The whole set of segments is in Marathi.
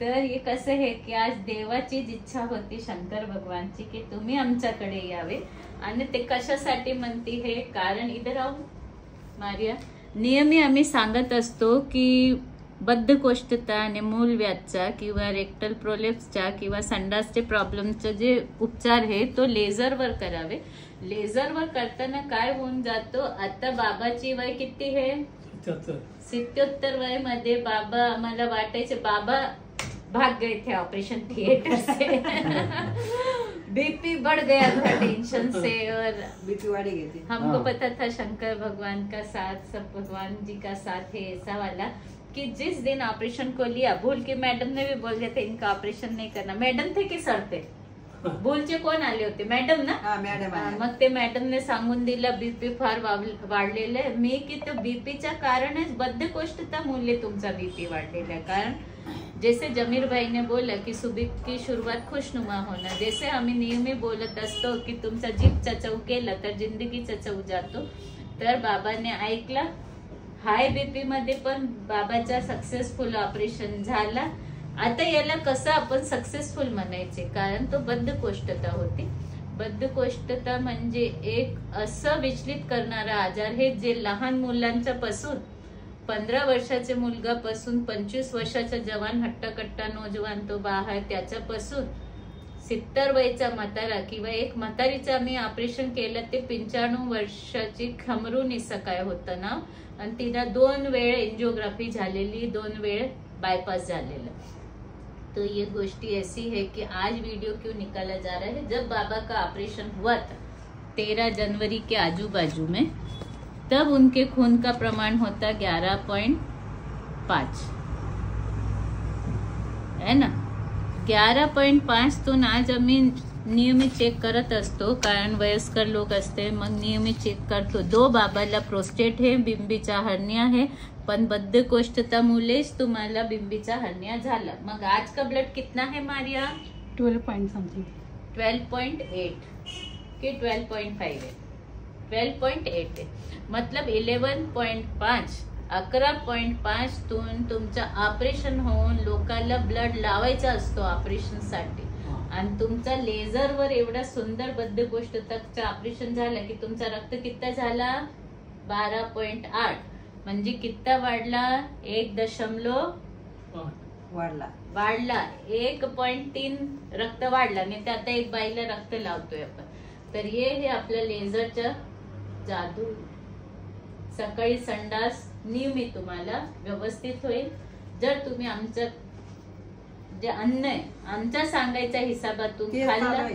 तर हे कसं आहे की आज देवाचीच इच्छा होती शंकर भगवानची की तुम्ही आमच्याकडे यावे. आणि ते कशासाठी म्हणते हे कारण इधर राहू मारिया. नेहमी आम्ही सांगत असतो की बद्धकोष्ठता आणि मूलव्याधचा किंवा रेक्टल प्रोलेप्सचा किंवा संडासचे प्रॉब्लेमचे जे उपचार आहे तो लेझरवर करावे. लेझरवर करताना काय होऊन जातो, आता बाबाची वय किती आहे 77 वय मध्ये बाबा आम्हाला वाटायचे बाबा भाग गए थे ऑपरेशन थिएटर से. बीपी बढ़ गया था टेंशन से और बीपी वाली गई थी. हमको पता था शंकर भगवान का साथ, सब भगवान जी का साथ है ऐसा वाला कि जिस दिन ऑपरेशन को लिया भूल के मैडम ने भी बोल दिया था इनका ऑपरेशन नहीं करना. मैडम थे की सर थे? भूलचे कोण आले होते? मॅडम ना. मॅडम. मग ते मॅडमने सांगून दिलं बीपी फार वाढलेलं आहे. मी की तो बीपीच्या कारणच बद्धकोष्ठता मूल्य तुमचा बीपी वाढलेला आहे. कारण जैसे जमीर भाई ने बोला की सुबह की शुरुआत खुशनुमा होना, जैसे आम्ही नेहमी बोलत असतो की तुमचा जीभ चचऊ केला तर जिंदगी चचऊ जातो. तर बाबाने ऐकला. हाय बीपी मध्ये पण बाबाचा सक्सेसफुल ऑपरेशन झाला. आता याला कसं आपण सक्सेसफुल म्हणायचे, कारण तो बद्धकोष्ठता होती. बद्धकोष्ठता म्हणजे एक असं विचलित करणारा आजार आहे जे लहान मुलांच्या पासून 15 वर्षाचे मुलगापासून 25 वर्षाचा जवान हट्टाकट्टा नौजवान तो बाहेर त्याच्यापासून 70 वयचा म्हातारा किंवा एक म्हातारीचं आम्ही ऑपरेशन केलं ते 95 वर्षाची खमरू निसा काय होतं ना, आणि तिला 2 वेळ एंजियोग्राफी झालेली, 2 वेळ बायपास झालेला. तो ये गोष्टी ऐसी है कि आज वीडियो क्यों निकाला जा रहा है, जब बाबा का ऑपरेशन हुआ था 13 जनवरी के आजू बाजू में, तब उनके खून का प्रमाण होता 11.5 है ना. 11.5 तो आज आम्ही नियमित चेक करत असतो, कारण वयस्कर लोक असते मग नियमित चेक करतो. 2 बाबाला प्रोस्टेट है, बिंबीचा हर्निया है, पण बद्धकोष्ठता मुलेच तुम्हाला बिंबीचा हर्निया झाला. मग आज का ब्लड कितना है मारिया? 12 point something. 12.8 कि 12.5 है? 12.8 है. मतलब 11.5 11.5 तून तुमचं ऑपरेशन होऊन लोकांना ब्लड लावायचा असतो ऑपरेशन साठी, आणि तुमचा लेझरवर एवढा सुंदर बद्धकोष्ठताचं ऑपरेशन झालं की तुमचा रक्त किती झाला? 12.8. म्हणजे किती वाढला? 1.8 वाढला. 1.3 रक्त वाढला. नाही तर आता एक बाईला रक्त लावतोय आपण. तर हे आपल्या लेझरच्या जादू. सकाळी संडास नियमित तुम्हाला व्यवस्थित होईल जर तुम्ही आमचं जे अन्न आहे आमच्या सांगायच्या हिसाबातून खाल्लं.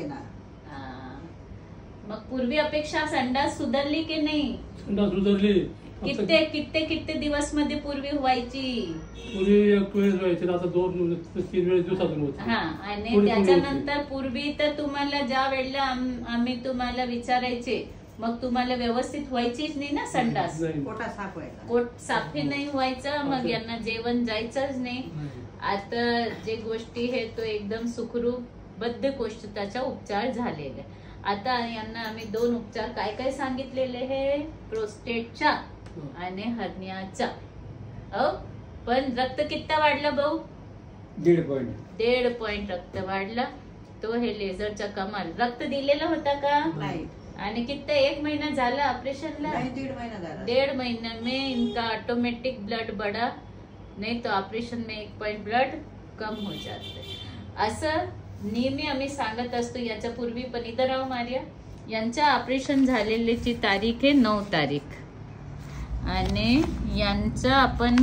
मग पूर्वी अपेक्षा संडास सुधारली की नाही? संडास सुधारली. किती दिवस मध्ये पूर्वी व्हायची? पूर्वी 1 वेळ व्हायची, आता 2-3 वेळ दिवसातून होती. हा, आणि त्याच्यानंतर पूर्वी तर तुम्हाला ज्या वेळेला आम्ही तुम्हाला विचारायचे मग तुम्हाला व्यवस्थित व्हायचीच नाही ना संडास. पोट साफी नाही व्हायचं, मग यांना जेवण जायचंच नाही. आता जे गोष्टी आहे तो एकदम सुखरूप बद्धकोष्ठताचा उपचार झालेला. आता यांना आम्ही 2 उपचार काय काय सांगितलेले आहे, प्रोस्टेटचा आणि हर्नियाचा. पण रक्त किती वाढला भाऊ? 1.5 पॉइंट रक्त वाढला. तो हे लेझरचा कमाल. रक्त दिलेला होता का? नाही. आणि कितना 1 महीना झाला ऑपरेशनला? 1.5 महीना झाला. 1.5 महीने में इनका ऑटोमेटिक ब्लड बढ़ा, नहीं तो ऑपरेशन में 1 पॉइंट ब्लड कम हो जाते. असं नेहमी आम्ही सांगत असतो. याच्या पूर्वी पण इधर राहू मारिया. यांच्या ऑपरेशन झालेल्याची तारीख आहे 9 तारीख, आणि यांचं आपण